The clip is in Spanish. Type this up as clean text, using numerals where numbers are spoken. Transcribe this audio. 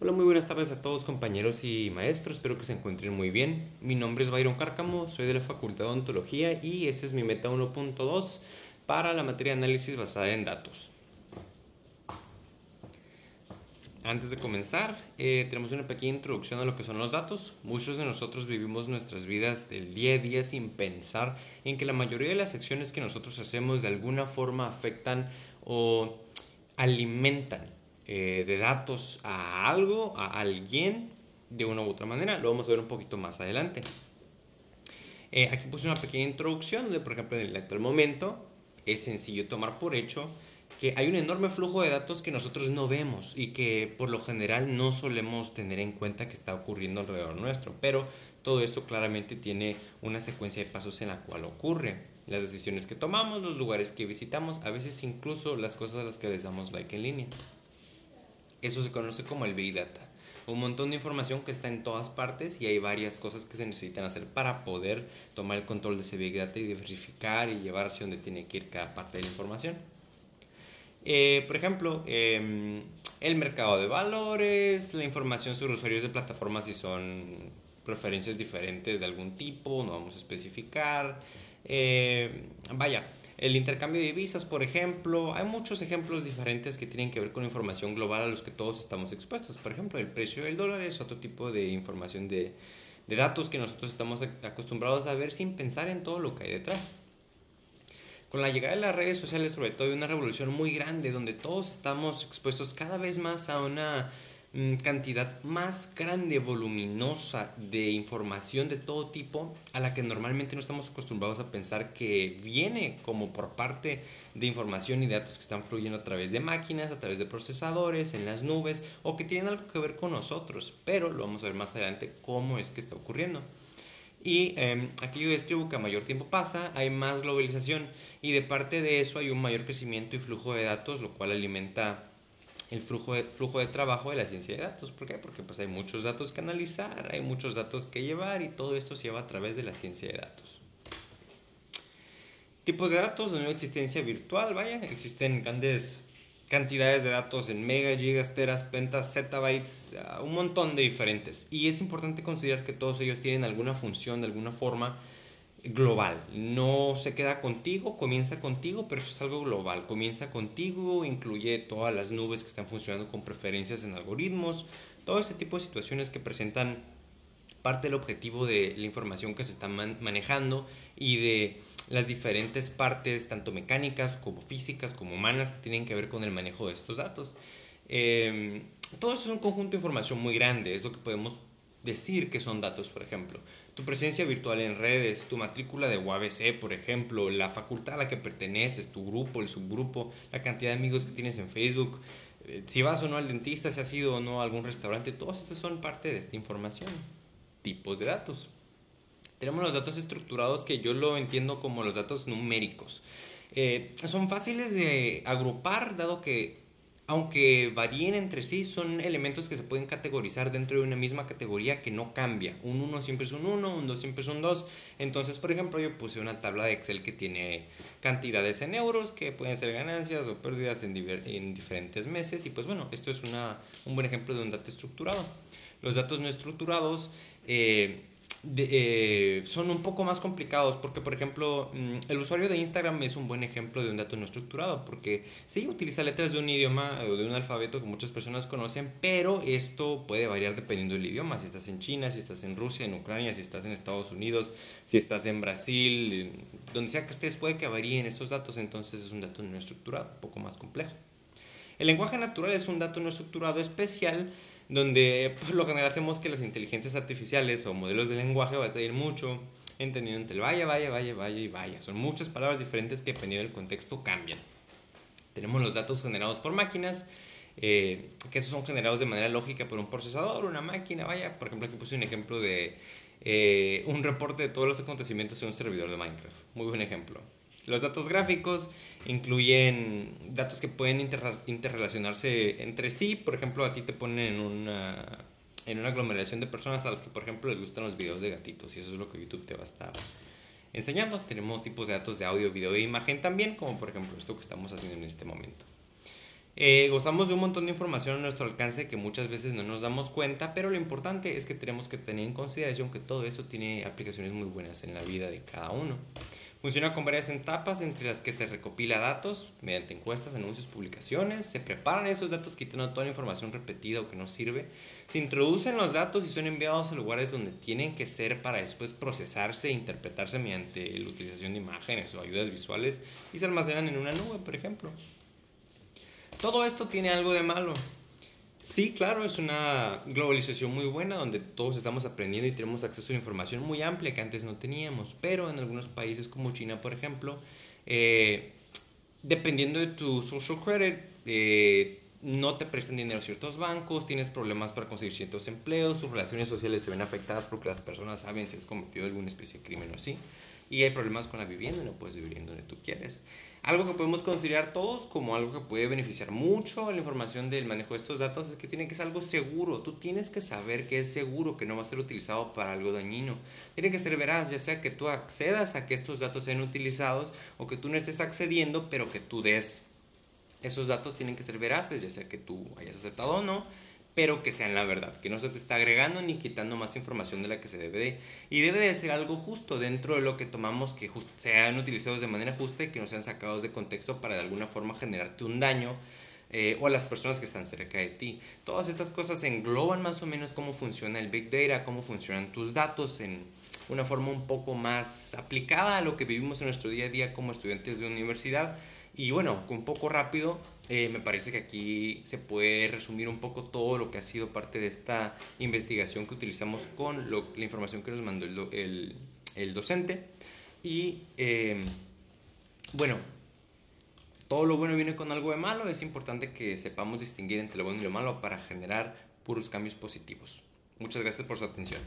Hola, muy buenas tardes a todos compañeros y maestros, espero que se encuentren muy bien. Mi nombre es Byron Cárcamo, soy de la Facultad de Odontología y este es mi meta 1.2 para la materia de análisis basada en datos. Antes de comenzar, tenemos una pequeña introducción a lo que son los datos. Muchos de nosotros vivimos nuestras vidas del día a día sin pensar en que la mayoría de las acciones que nosotros hacemos de alguna forma afectan o alimentan de datos a algo, a alguien, de una u otra manera. Lo vamos a ver un poquito más adelante. Aquí puse una pequeña introducción donde, por ejemplo, en el actual momento es sencillo tomar por hecho que hay un enorme flujo de datos que nosotros no vemos y que por lo general no solemos tener en cuenta que está ocurriendo alrededor nuestro, pero todo esto claramente tiene una secuencia de pasos en la cual ocurre. Las decisiones que tomamos, los lugares que visitamos, a veces incluso las cosas a las que les damos like en línea. Eso se conoce como el Big Data. Un montón de información que está en todas partes y hay varias cosas que se necesitan hacer para poder tomar el control de ese Big Data y diversificar y llevar hacia donde tiene que ir cada parte de la información. Por ejemplo, el mercado de valores, la información sobre usuarios de plataformas si son preferencias diferentes de algún tipo, no vamos a especificar. Vaya, el intercambio de divisas, por ejemplo, hay muchos ejemplos diferentes que tienen que ver con información global a los que todos estamos expuestos. Por ejemplo, el precio del dólar es otro tipo de información de datos que nosotros estamos acostumbrados a ver sin pensar en todo lo que hay detrás. Con la llegada de las redes sociales, sobre todo, hay una revolución muy grande donde todos estamos expuestos cada vez más a una cantidad más grande, voluminosa de información de todo tipo a la que normalmente no estamos acostumbrados a pensar que viene como por parte de información y datos que están fluyendo a través de máquinas, a través de procesadores, en las nubes o que tienen algo que ver con nosotros, pero lo vamos a ver más adelante cómo es que está ocurriendo. Y aquí yo describo que a mayor tiempo pasa, hay más globalización y de parte de eso hay un mayor crecimiento y flujo de datos, lo cual alimenta el flujo de trabajo de la ciencia de datos. ¿Por qué? Porque pues hay muchos datos que analizar, hay muchos datos que llevar y todo esto se lleva a través de la ciencia de datos. Tipos de datos de nueva existencia virtual, vaya, existen grandes cantidades de datos en megas, gigas, teras, pentas, zettabytes, un montón de diferentes. Y es importante considerar que todos ellos tienen alguna función, de alguna forma global. No se queda contigo, comienza contigo, pero eso es algo global. Comienza contigo, incluye todas las nubes que están funcionando con preferencias en algoritmos, todo ese tipo de situaciones que presentan parte del objetivo de la información que se está manejando y de las diferentes partes, tanto mecánicas como físicas como humanas, que tienen que ver con el manejo de estos datos. Todo eso es un conjunto de información muy grande, es lo que podemos decir que son datos, por ejemplo. Tu presencia virtual en redes, tu matrícula de UABC, por ejemplo, la facultad a la que perteneces, tu grupo, el subgrupo, la cantidad de amigos que tienes en Facebook, si vas o no al dentista, si has ido o no a algún restaurante, todos estos son parte de esta información. Tipos de datos. Tenemos los datos estructurados, que yo lo entiendo como los datos numéricos. Son fáciles de agrupar, dado que aunque varíen entre sí, son elementos que se pueden categorizar dentro de una misma categoría que no cambia. Un 1 siempre es un 1, un 2 siempre es un 2. Entonces, por ejemplo, yo puse una tabla de Excel que tiene cantidades en euros, que pueden ser ganancias o pérdidas en diferentes meses. Y pues bueno, esto es un buen ejemplo de un dato estructurado. Los datos no estructurados son un poco más complicados porque, por ejemplo, el usuario de Instagram es un buen ejemplo de un dato no estructurado porque sí utiliza letras de un idioma o de un alfabeto que muchas personas conocen, pero esto puede variar dependiendo del idioma. Si estás en China, si estás en Rusia, en Ucrania, si estás en Estados Unidos, si estás en Brasil, donde sea que estés, puede que varíen esos datos. Entonces es un dato no estructurado, un poco más complejo. El lenguaje natural es un dato no estructurado especial donde por lo general hacemos que las inteligencias artificiales o modelos de lenguaje batallen mucho, entendiendo entre el vaya y vaya. Son muchas palabras diferentes que dependiendo del contexto cambian. Tenemos los datos generados por máquinas, que esos son generados de manera lógica por un procesador, una máquina, vaya. Por ejemplo, aquí puse un ejemplo de un reporte de todos los acontecimientos en un servidor de Minecraft. Muy buen ejemplo. Los datos gráficos incluyen datos que pueden interrelacionarse entre sí. Por ejemplo, a ti te ponen en una aglomeración de personas a las que, por ejemplo, les gustan los videos de gatitos, y eso es lo que YouTube te va a estar enseñando. Tenemos tipos de datos de audio, video e imagen también, como por ejemplo esto que estamos haciendo en este momento. Gozamos de un montón de información a nuestro alcance que muchas veces no nos damos cuenta, pero lo importante es que tenemos que tener en consideración que todo eso tiene aplicaciones muy buenas en la vida de cada uno. Funciona con varias etapas entre las que se recopila datos mediante encuestas, anuncios, publicaciones, se preparan esos datos quitando toda la información repetida o que no sirve, se introducen los datos y son enviados a lugares donde tienen que ser para después procesarse e interpretarse mediante la utilización de imágenes o ayudas visuales y se almacenan en una nube, por ejemplo. Todo esto tiene algo de malo. Sí, claro, es una globalización muy buena donde todos estamos aprendiendo y tenemos acceso a información muy amplia que antes no teníamos, pero en algunos países como China, por ejemplo, eh, dependiendo de tu social credit, no te prestan dinero a ciertos bancos, tienes problemas para conseguir ciertos empleos, sus relaciones sociales se ven afectadas porque las personas saben si has cometido alguna especie de crimen o así, y hay problemas con la vivienda, no puedes vivir en donde tú quieres. Algo que podemos considerar todos como algo que puede beneficiar mucho a la información del manejo de estos datos es que tiene que ser algo seguro. Tú tienes que saber que es seguro, que no va a ser utilizado para algo dañino. Tiene que ser veraz, ya sea que tú accedas a que estos datos sean utilizados o que tú no estés accediendo, pero que tú des. Esos datos tienen que ser veraces, ya sea que tú hayas aceptado o no, pero que sean la verdad, que no se te está agregando ni quitando más información de la que se debe de. Y debe de ser algo justo dentro de lo que tomamos, que sean utilizados de manera justa y que no sean sacados de contexto para de alguna forma generarte un daño o a las personas que están cerca de ti. Todas estas cosas engloban más o menos cómo funciona el Big Data, cómo funcionan tus datos en una forma un poco más aplicada a lo que vivimos en nuestro día a día como estudiantes de universidad. Y bueno, un poco rápido, me parece que aquí se puede resumir un poco todo lo que ha sido parte de esta investigación que utilizamos con la información que nos mandó el docente. Y bueno, todo lo bueno viene con algo de malo. Es importante que sepamos distinguir entre lo bueno y lo malo para generar puros cambios positivos. Muchas gracias por su atención.